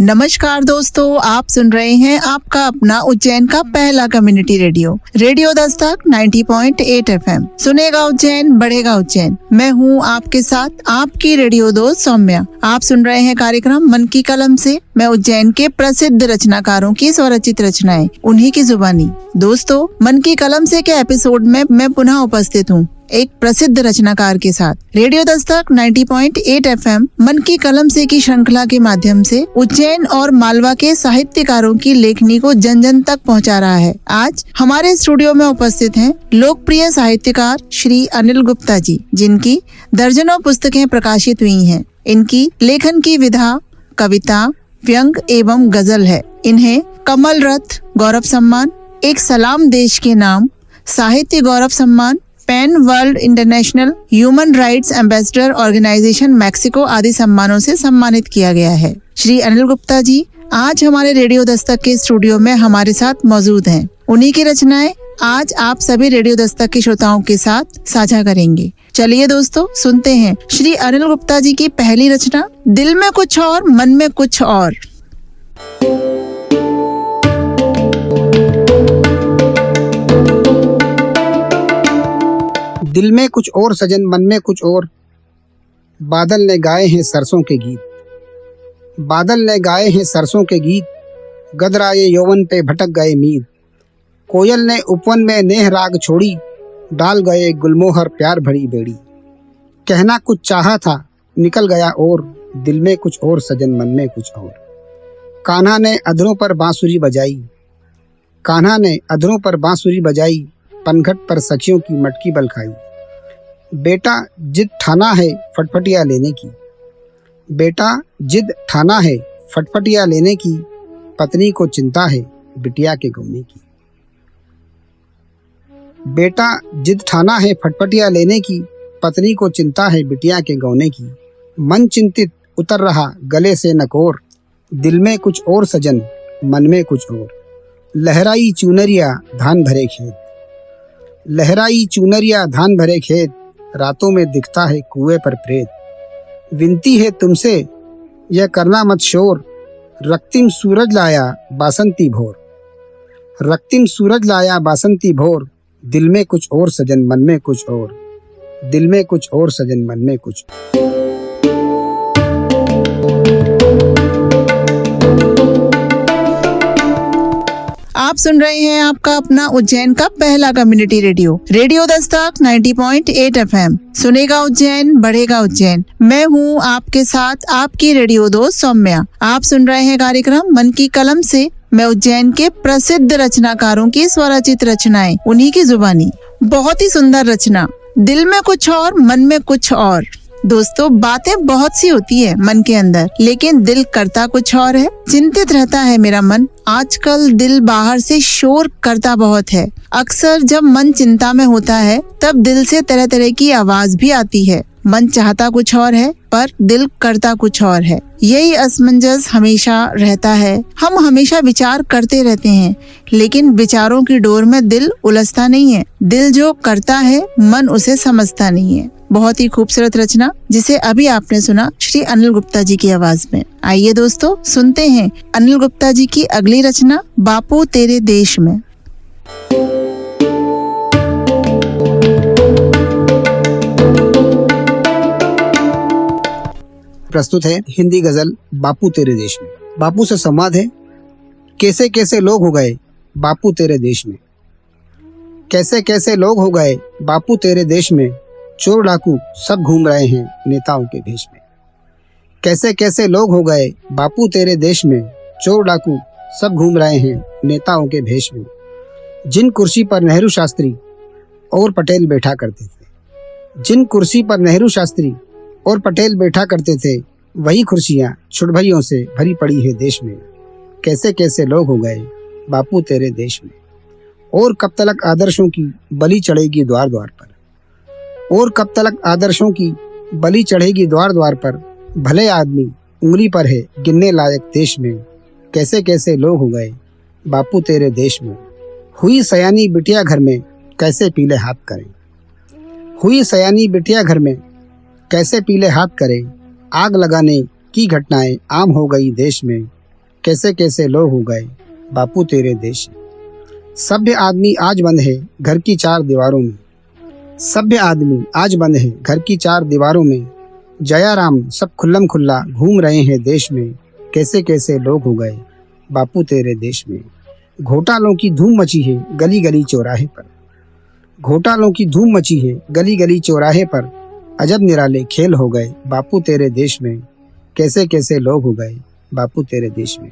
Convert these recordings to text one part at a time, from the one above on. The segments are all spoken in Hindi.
नमस्कार दोस्तों, आप सुन रहे हैं आपका अपना उज्जैन का पहला कम्युनिटी रेडियो दस्तक 90.8 FM। सुनेगा उज्जैन, बढ़ेगा उज्जैन। मैं हूं आपके साथ आपकी रेडियो दोस्त सौम्या। आप सुन रहे हैं कार्यक्रम मन की कलम से। मैं उज्जैन के प्रसिद्ध रचनाकारों की स्वरचित रचनाएं, उन्हीं की जुबानी। दोस्तों, मन की कलम से के एपिसोड में मैं पुनः उपस्थित हूँ एक प्रसिद्ध रचनाकार के साथ। रेडियो दस्तक 90.8 FM मन की कलम से की श्रृंखला के माध्यम से उज्जैन और मालवा के साहित्यकारों की लेखनी को जन जन तक पहुंचा रहा है। आज हमारे स्टूडियो में उपस्थित हैं लोकप्रिय साहित्यकार श्री अनिल गुप्ता जी, जिनकी दर्जनों पुस्तकें प्रकाशित हुई हैं। इनकी लेखन की विधा कविता, व्यंग एवं गजल है। इन्हें कमल रत्न गौरव सम्मान, एक सलाम देश के नाम, साहित्य गौरव सम्मान, PEN World International Human Rights Ambassador Organization Mexico आदि सम्मानों से सम्मानित किया गया है। श्री अनिल गुप्ता जी आज हमारे रेडियो दस्तक के स्टूडियो में हमारे साथ मौजूद हैं। उन्हीं की रचनाएं आज आप सभी रेडियो दस्तक के श्रोताओं के साथ साझा करेंगे। चलिए दोस्तों, सुनते हैं श्री अनिल गुप्ता जी की पहली रचना, दिल में कुछ और मन में कुछ और। दिल में कुछ और सजन, मन में कुछ और। बादल ने गाए हैं सरसों के गीत, बादल ने गाए हैं सरसों के गीत। गदराए यौवन पे भटक गए मीत। कोयल ने उपवन में नेह राग छोड़ी, डाल गए गुलमोहर प्यार भरी बेड़ी। कहना कुछ चाहा था, निकल गया और। दिल में कुछ और सजन, मन में कुछ और। कान्हा ने अधरों पर बांसुरी बजाई, कान्हा ने अधरों पर बांसुरी बजाई। पनघट पर सखियों की मटकी बल खाई। बेटा जिद ठाना है फटफटिया लेने की, बेटा जिद ठाना है फटफटिया लेने की। पत्नी को चिंता है बिटिया के गौने की। बेटा जिद ठाना है फटफटिया लेने की, पत्नी को चिंता है बिटिया के गौने की। मन चिंतित उतर रहा गले से नकोर, दिल में कुछ और सजन, मन में कुछ और। लहराई चुनरिया धान भरे खेत, लहराई चुनरिया धान भरे खेत। रातों में दिखता है कुएं पर प्रेत। विनती है तुमसे यह करना मत शोर, रक्तिम सूरज लाया बासंती भोर, रक्तिम सूरज लाया बासंती भोर। दिल में कुछ और सजन, मन में कुछ और। दिल में कुछ और सजन, मन में कुछ। आप सुन रहे हैं आपका अपना उज्जैन का पहला कम्युनिटी रेडियो दस्तक 90.8 FM। सुनेगा उज्जैन, बढ़ेगा उज्जैन। मैं हूं आपके साथ आपकी रेडियो दोस्त सौम्या। आप सुन रहे हैं कार्यक्रम मन की कलम से। मैं उज्जैन के प्रसिद्ध रचनाकारों की स्वरचित रचनाएं, उन्हीं की जुबानी। बहुत ही सुंदर रचना, दिल में कुछ और, मन में कुछ और। दोस्तों, बातें बहुत सी होती है मन के अंदर, लेकिन दिल करता कुछ और है। चिंतित रहता है मेरा मन, आजकल दिल बाहर से शोर करता बहुत है। अक्सर जब मन चिंता में होता है तब दिल से तरह तरह की आवाज भी आती है। मन चाहता कुछ और है पर दिल करता कुछ और है। यही असमंजस हमेशा रहता है। हम हमेशा विचार करते रहते हैं, लेकिन विचारों की डोर में दिल उलझता नहीं है। दिल जो करता है, मन उसे समझता नहीं है। बहुत ही खूबसूरत रचना, जिसे अभी आपने सुना श्री अनिल गुप्ता जी की आवाज में। आइए दोस्तों, सुनते हैं अनिल गुप्ता जी की अगली रचना, बापू तेरे देश में। प्रस्तुत है हिंदी गजल बापू तेरे देश में। बापू से संवाद है। कैसे कैसे लोग हो गए बापू तेरे देश में, कैसे कैसे लोग हो गए बापू तेरे देश में। चोर डाकू सब घूम रहे हैं नेताओं के भेष में। कैसे कैसे लोग हो गए बापू तेरे देश में। चोर डाकू सब घूम रहे हैं नेताओं के भेष में। जिन कुर्सी पर नेहरू शास्त्री और पटेल बैठा करते थे, जिन कुर्सी पर नेहरू शास्त्री और पटेल बैठा करते थे, वही कुर्सियां छुड़भइयों से भरी पड़ी है देश में। कैसे कैसे लोग हो गए बापू तेरे देश में। और कब तलक आदर्शों की बलि चढ़ेगी द्वार द्वार पर, और कब तलक आदर्शों की बलि चढ़ेगी द्वार द्वार पर। भले आदमी उंगली पर है गिनने लायक देश में। कैसे कैसे लोग हो गए बापू तेरे देश में। हुई सयानी बिटिया घर में कैसे पीले हाथ करें, हुई सयानी बिटिया घर में कैसे पीले हाथ करें। आग लगाने की घटनाएं आम हो गई देश में। कैसे कैसे लोग हो गए बापू तेरे देश में। सभ्य आदमी आज बंद है घर की चार दीवारों में। सभ्य आदमी आज बंद है घर की चार दीवारों में। जया राम सब खुल्लम खुल्ला घूम रहे हैं देश में। कैसे कैसे लोग हो गए बापू तेरे देश में। घोटालों की धूम मची है गली गली चौराहे पर। घोटालों की धूम मची है गली गली चौराहे पर। अजब निराले खेल हो गए बापू तेरे देश में। कैसे कैसे लोग हो गए बापू तेरे देश में।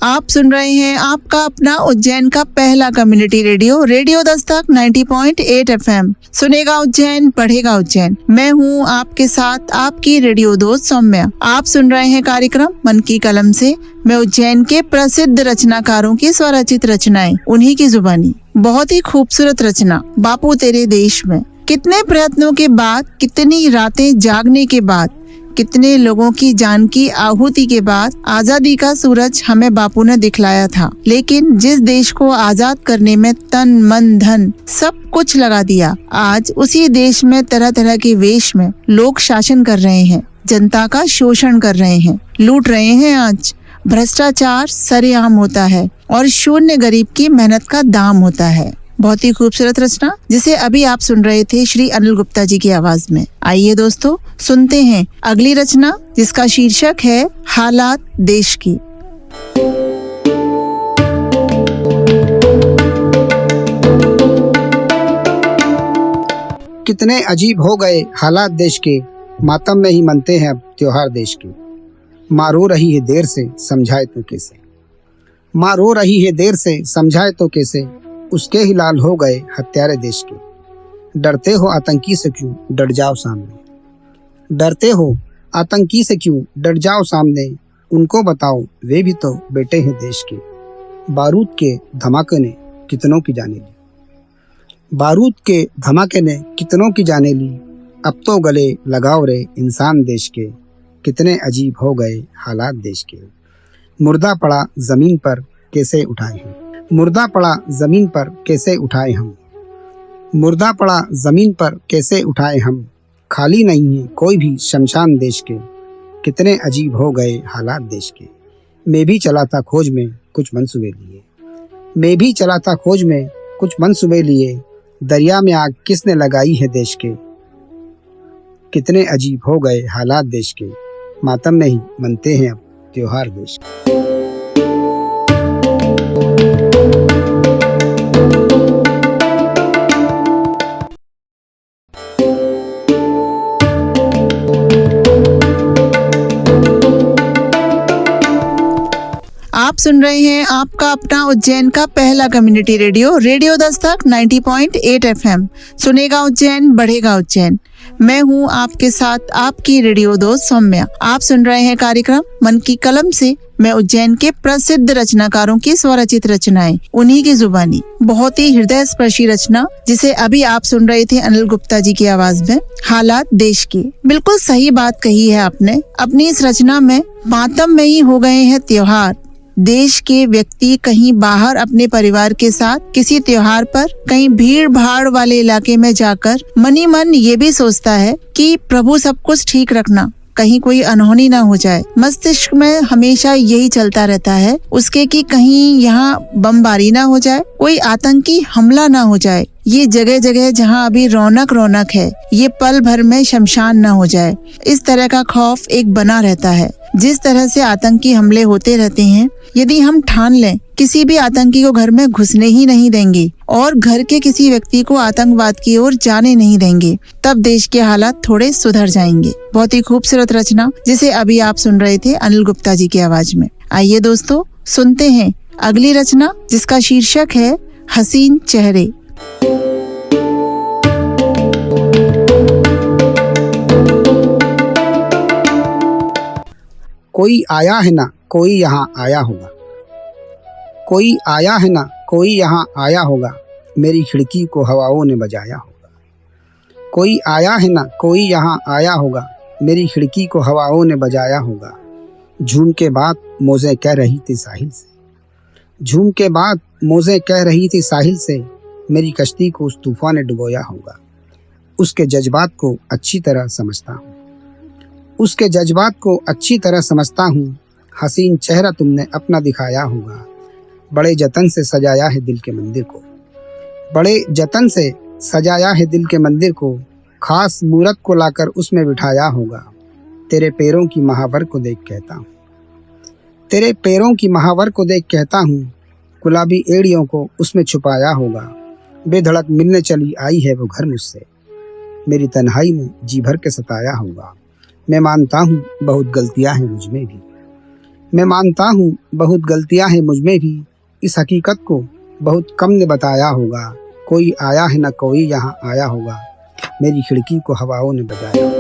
आप सुन रहे हैं आपका अपना उज्जैन का पहला community radio radio Dastak 90.8 FM. सुनेगा उज्जैन बढ़ेगा उज्जैन। मैं हूं आपके साथ आपकी रेडियो दोस्त सौम्या। आप सुन रहे हैं कार्यक्रम मन की कलम से। मैं उज्जैन के प्रसिद्ध रचनाकारों की स्वरचित रचनाएं उन्हीं की जुबानी। बहुत ही खूबसूरत रचना बापू तेरे देश में। कितने प्रयत्नों के बाद, कितनी रातें जागने के बाद, कितने लोगों की जान की आहुति के बाद आजादी का सूरज हमें बापू ने दिखलाया था। लेकिन जिस देश को आजाद करने में तन मन धन सब कुछ लगा दिया, आज उसी देश में तरह तरह के वेश में लोग शासन कर रहे हैं, जनता का शोषण कर रहे हैं, लूट रहे हैं। आज भ्रष्टाचार सरेआम होता है और शून्य गरीब की मेहनत का दाम होता है। बहुत ही खूबसूरत रचना जिसे अभी आप सुन रहे थे श्री अनिल गुप्ता जी की आवाज में। आइए दोस्तों सुनते हैं अगली रचना जिसका शीर्षक है हालात देश की। कितने अजीब हो गए हालात देश के, मातम में ही मनते हैं अब त्योहार देश के। माँ रो रही है देर से समझाए तो कैसे। माँ रो रही है देर से समझाए तो कैसे। उसके ही लाल हो गए हत्यारे देश के। डरते हो आतंकी से क्यों डर जाओ सामने। डरते हो आतंकी से क्यों डर जाओ सामने। उनको बताओ वे भी तो बेटे हैं देश के। बारूद के धमाके ने कितनों की जाने ली। बारूद के धमाके ने कितनों की जाने ली। अब तो गले लगाओ रे इंसान देश के। कितने अजीब हो गए हालात देश के। मुर्दा पड़ा जमीन पर कैसे उठाए हम। मुर्दा पड़ा जमीन पर कैसे उठाए हम। मुर्दा पड़ा जमीन पर कैसे उठाए हम। खाली नहीं है कोई भी शमशान देश के। कितने अजीब हो गए हालात देश के। मैं भी चला था खोज में कुछ मंसूबे लिए। मैं भी चला था खोज में कुछ मंसूबे लिए। दरिया में आग किसने लगाई है देश के। कितने अजीब हो गए हालात देश के। मातम में ही मनते हैं अब त्योहार देश के। आप सुन रहे हैं आपका अपना उज्जैन का पहला community radio radio Dastak 90.8 FM. सुनेगा उज्जैन बढ़ेगा उज्जैन। मैं हूं आपके साथ आपकी रेडियो दोस्त सौम्या। आप सुन रहे हैं कार्यक्रम मन की कलम से। मैं उज्जैन के प्रसिद्ध रचनाकारों की स्वरचित रचनाएं उन्हीं की जुबानी। बहुत ही हृदय स्पर्शी रचना जिसे अभी आप सुन रहे थे अनिल गुप्ता जी की आवाज में, हालात देश की। बिल्कुल सही बात कही है आपने। अपनी इस रचना में मातम में ही हो गए हैं त्योहार। देश के व्यक्ति कहीं बाहर अपने परिवार के साथ किसी त्योहार पर कहीं भीड़ भाड़ वाले इलाके में जाकर मनी मन ये भी सोचता है कि प्रभु सब कुछ ठीक रखना, कहीं कोई अनहोनी ना हो जाए। मस्तिष्क में हमेशा यही चलता रहता है उसके कि कहीं यहाँ बमबारी ना हो जाए, कोई आतंकी हमला ना हो जाए। ये जगह जगह जहाँ अभी रौनक रौनक है ये पल भर में शमशान ना हो जाए। इस तरह का खौफ एक बना रहता है। जिस तरह से आतंकी हमले होते रहते हैं, यदि हम ठान लें किसी भी आतंकी को घर में घुसने ही नहीं देंगे और घर के किसी व्यक्ति को आतंकवाद की ओर जाने नहीं देंगे, तब देश के हालात थोड़े सुधर जाएंगे। बहुत ही खूबसूरत रचना जिसे अभी आप सुन रहे थे अनिल गुप्ता जी की आवाज में। आइए दोस्तों सुनते हैं अगली रचना जिसका शीर्षक है हसीन चेहरे। कोई आया है ना कोई यहाँ आया होगा। कोई आया है ना कोई यहाँ आया होगा। मेरी खिड़की को हवाओं ने बजाया होगा। कोई आया है ना कोई यहाँ आया होगा। मेरी खिड़की को हवाओं ने बजाया होगा। झूम के बाद मोज़ें कह रही थी साहिल से। झूम के बाद मोज़ें कह रही थी साहिल से। मेरी कश्ती को उस तूफान ने डुबोया होगा। उसके जज्बात को अच्छी तरह समझता हूँ, उसके जज्बात को अच्छी तरह समझता हूँ। हसीन चेहरा तुमने अपना दिखाया होगा, बड़े जतन से सजाया है दिल के मंदिर को, बड़े जतन से सजाया है दिल के मंदिर को। खास मूरत को लाकर उसमें बिठाया होगा, तेरे पैरों की महावर को देख कहता हूँ, तेरे पैरों की महावर को देख कहता हूँ। गुलाबी एड़ियों को उसमें छुपाया होगा, बेधड़क मिलने चली आई है वो घर मुझसे, मेरी तन्हाई में जी भर के सताया होगा। मैं मानता हूँ बहुत गलतियाँ हैं मुझ में भी, मैं मानता हूँ बहुत गलतियाँ हैं मुझ में भी। इस हकीकत को बहुत कम ने बताया होगा, कोई आया है न कोई यहाँ आया होगा, मेरी खिड़की को हवाओं ने बजाया।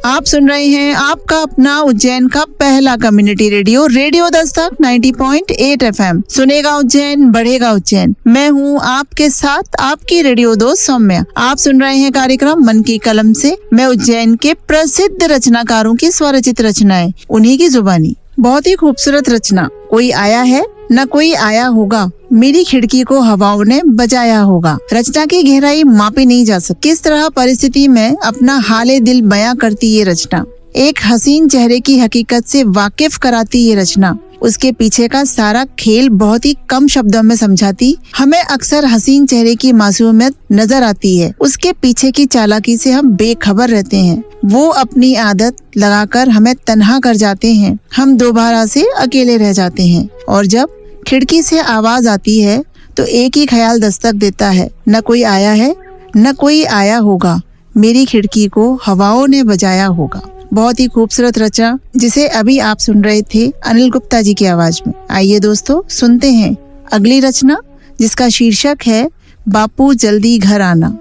आप सुन रहे हैं आपका अपना उज्जैन का पहला community radio, radio Dastak 90.8 FM। सुनेगा उज्जैन, बढ़ेगा उज्जैन। मैं हूं आपके साथ आपकी रेडियो दोस्त सौम्या। आप सुन रहे हैं कार्यक्रम मन की कलम से। मैं उज्जैन के प्रसिद्ध रचनाकारों की स्वरचित रचनाएं, उन्हीं की जुबानी। बहुत ही खूबसूरत रचना। कोई आया है न कोई आया होगा, मेरी खिड़की को हवाओं ने बजाया होगा। रचना की गहराई मापी नहीं जा सकती। किस तरह परिस्थिति में अपना हाले दिल बयां करती ये रचना, एक हसीन चेहरे की हकीकत से वाकिफ कराती ये रचना, उसके पीछे का सारा खेल बहुत ही कम शब्दों में समझाती। हमें अक्सर हसीन चेहरे की मासूमियत नजर आती है, उसके पीछे की चालाकी से हम बेखबर रहते हैं। वो अपनी आदत लगाकर हमें तन्हा कर जाते हैं, हम दोबारा से अकेले रह जाते हैं। और जब खिड़की से आवाज आती है तो एक ही ख्याल दस्तक देता है, न कोई आया है न कोई आया होगा, मेरी खिड़की को हवाओं ने बजाया होगा। बहुत ही खूबसूरत रचना जिसे अभी आप सुन रहे थे अनिल गुप्ता जी की आवाज में। आइए दोस्तों सुनते हैं अगली रचना, जिसका शीर्षक है बापू जल्दी घर आना।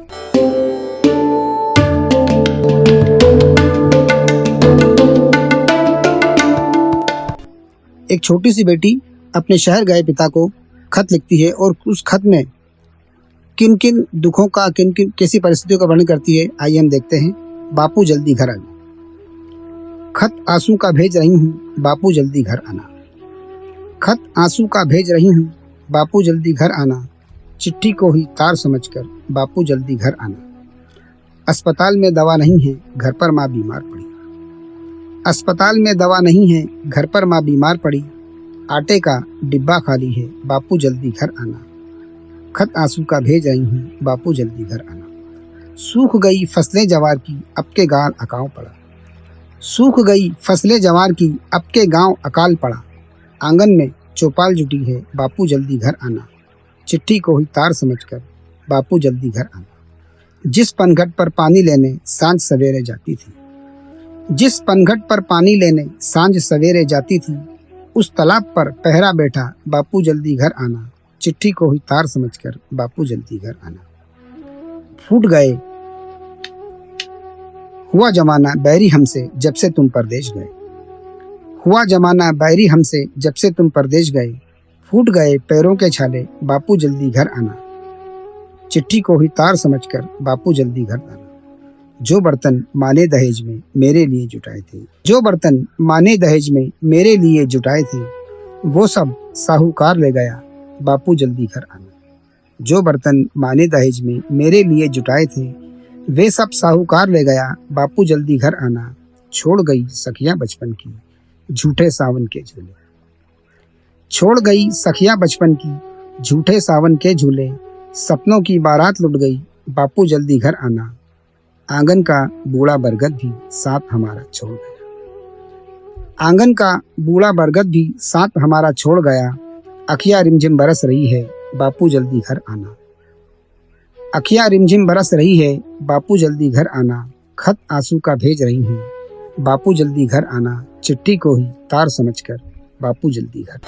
एक छोटी सी बेटी अपने शहर गए पिता को खत लिखती है और उस खत में किन किन दुखों का, किन किन कैसी परिस्थितियों का वर्णन करती है। आइए हम देखते हैं। बापू जल्दी घर आना। खत आंसू का भेज रही हूँ, बापू जल्दी घर आना। खत आंसू का भेज रही हूँ, बापू जल्दी घर आना। चिट्ठी को ही तार समझकर बापू जल्दी घर आना। अस्पताल में दवा नहीं है, घर पर माँ बीमार पड़ी। अस्पताल में दवा नहीं है, घर पर माँ बीमार पड़ी। आटे का डिब्बा खाली है, बापू जल्दी घर आना। खत आंसू का भेज रही हूँ, बापू जल्दी घर आना। सूख गई फसलें जवार की, अब के गांव अकाल पड़ा। सूख गई फसलें जवार की, अब के गांव अकाल पड़ा। आंगन में चौपाल जुटी है, बापू जल्दी घर आना। चिट्ठी को ही तार समझकर बापू जल्दी घर आना। जिस पनघट पर पानी लेने सांझ सवेरे जाती थी, जिस पनघट पर पानी लेने सांझ सवेरे जाती थी, उस तालाब पर पहरा बैठा, बापू जल्दी घर आना। चिट्ठी को ही तार समझकर बापू जल्दी घर आना। फूट गए हुआ जमाना बैरी हमसे, जब से तुम परदेश गए। हुआ जमाना बैरी हमसे, जब से तुम परदेश गए। फूट गए पैरों के छाले, बापू जल्दी घर आना। चिट्ठी को ही तार समझकर बापू जल्दी घर आना। जो बर्तन माँ ने दहेज में मेरे लिए जुटाए थे, जो बर्तन माँ ने दहेज में मेरे लिए जुटाए थे, वो सब साहूकार ले गया, बापू जल्दी घर आना। जो बर्तन माँ ने दहेज में मेरे लिए जुटाए थे, वे सब साहूकार ले गया, बापू जल्दी घर आना। छोड़ गई सखियाँ बचपन की, झूठे सावन के झूले। छोड़ गई सखियाँ बचपन की, झूठे सावन के झूले। सपनों की बारात लुट गई, बापू जल्दी घर आना। आंगन का बूढ़ा बरगद भी साथ हमारा छोड़ गया। आंगन का बूढ़ा बरगद भी साथ हमारा छोड़ गया। अखियाँ रिमझिम बरस रही है, बापू जल्दी घर आना। अखियाँ रिमझिम बरस रही है, बापू जल्दी घर आना। खत आंसू का भेज रही हूँ, बापू जल्दी घर आना। चिट्ठी को ही तार समझकर बापू जल्दी घर।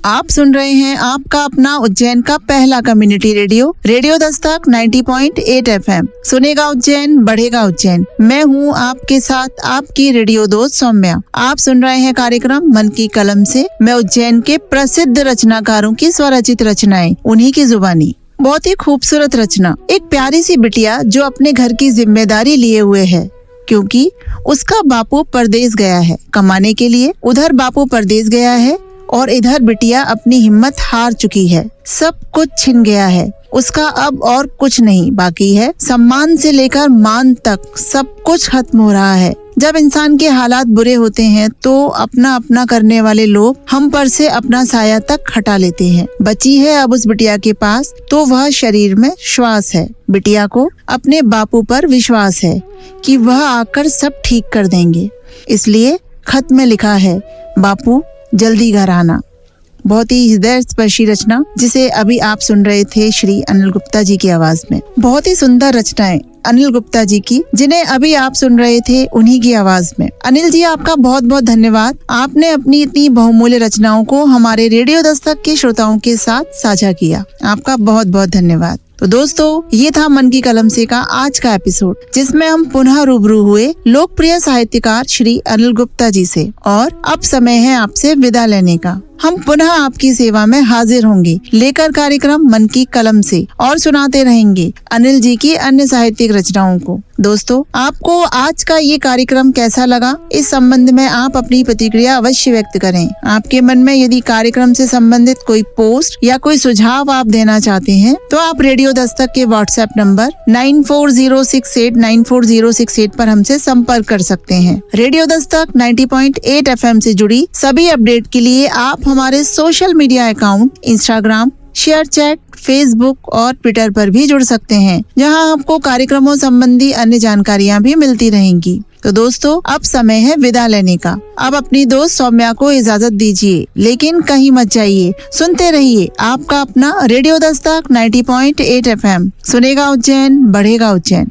आप सुन रहे हैं आपका अपना उज्जैन का पहला community radio, radio Dastak 90.8 FM। सुनेगा उज्जैन, बढ़ेगा उज्जैन। मैं हूं आपके साथ आपकी रेडियो दोस्त सौम्या। आप सुन रहे हैं कार्यक्रम मन की कलम से। मैं उज्जैन के प्रसिद्ध रचनाकारों की स्वरचित रचनाएं, उन्हीं की जुबानी। बहुत ही खूबसूरत रचना। एक प्यारी सी बिटिया जो अपने घर की जिम्मेदारी लिए हुए है, क्योंकि उसका बापू परदेश गया है कमाने के लिए। उधर बापू परदेश गया है और इधर बिटिया अपनी हिम्मत हार चुकी है। सब कुछ छिन गया है, उसका अब और कुछ नहीं बाकी है। सम्मान से लेकर मान तक सब कुछ खत्म हो रहा है। जब इंसान के हालात बुरे होते हैं तो अपना अपना करने वाले लोग हम पर से अपना साया तक हटा लेते हैं। बची है अब उस बिटिया के पास तो वह शरीर में श्वास है। बिटिया को अपने बापू पर विश्वास है कि वह आकर सब ठीक कर देंगे। इसलिए खत में लिखा है, बापू जल्दी घर आना। बहुत ही हृदय स्पर्शी रचना जिसे अभी आप सुन रहे थे श्री अनिल गुप्ता जी की आवाज में। बहुत ही सुंदर रचनाएं अनिल गुप्ता जी की, जिन्हें अभी आप सुन रहे थे उन्हीं की आवाज में। अनिल जी, आपका बहुत बहुत धन्यवाद। आपने अपनी इतनी बहुमूल्य रचनाओं को हमारे रेडियो दस्तक के श्रोताओं के साथ साझा किया। आपका बहुत बहुत धन्यवाद। तो दोस्तों, ये था मन की कलम से का आज का एपिसोड, जिसमें हम पुनः रूबरू हुए लोकप्रिय साहित्यकार श्री अनिल गुप्ता जी से। और अब समय है आपसे विदा लेने का। हम पुनः आपकी सेवा में हाजिर होंगे लेकर कार्यक्रम मन की कलम से और सुनाते रहेंगे अनिल जी की अन्य साहित्यिक रचनाओं को। दोस्तों, आपको आज का ये कार्यक्रम कैसा लगा, इस संबंध में आप अपनी प्रतिक्रिया अवश्य व्यक्त करें। आपके मन में यदि कार्यक्रम से संबंधित कोई पोस्ट या कोई सुझाव आप देना चाहते हैं तो आप रेडियो दस्तक के व्हाट्सएप नंबर 9406894068 पर हमसे संपर्क कर सकते हैं। रेडियो दस्तक 90.8 FM से जुड़ी सभी अपडेट के लिए आप हमारे social media account Instagram, share chat, Facebook और ट्विटर पर भी जुड़ सकते हैं, जहां आपको कार्यक्रमों संबंधी अन्य जानकारियां भी मिलती रहेंगी। तो दोस्तों, अब समय है विदा लेने का। अब अपनी दोस्त सौम्या को इजाजत दीजिए, लेकिन कहीं मत जाइए। सुनते रहिए आपका अपना रेडियो दस्तक 90.8 FM। सुनेगा उज्जैन, बढ़ेगा उज्जैन।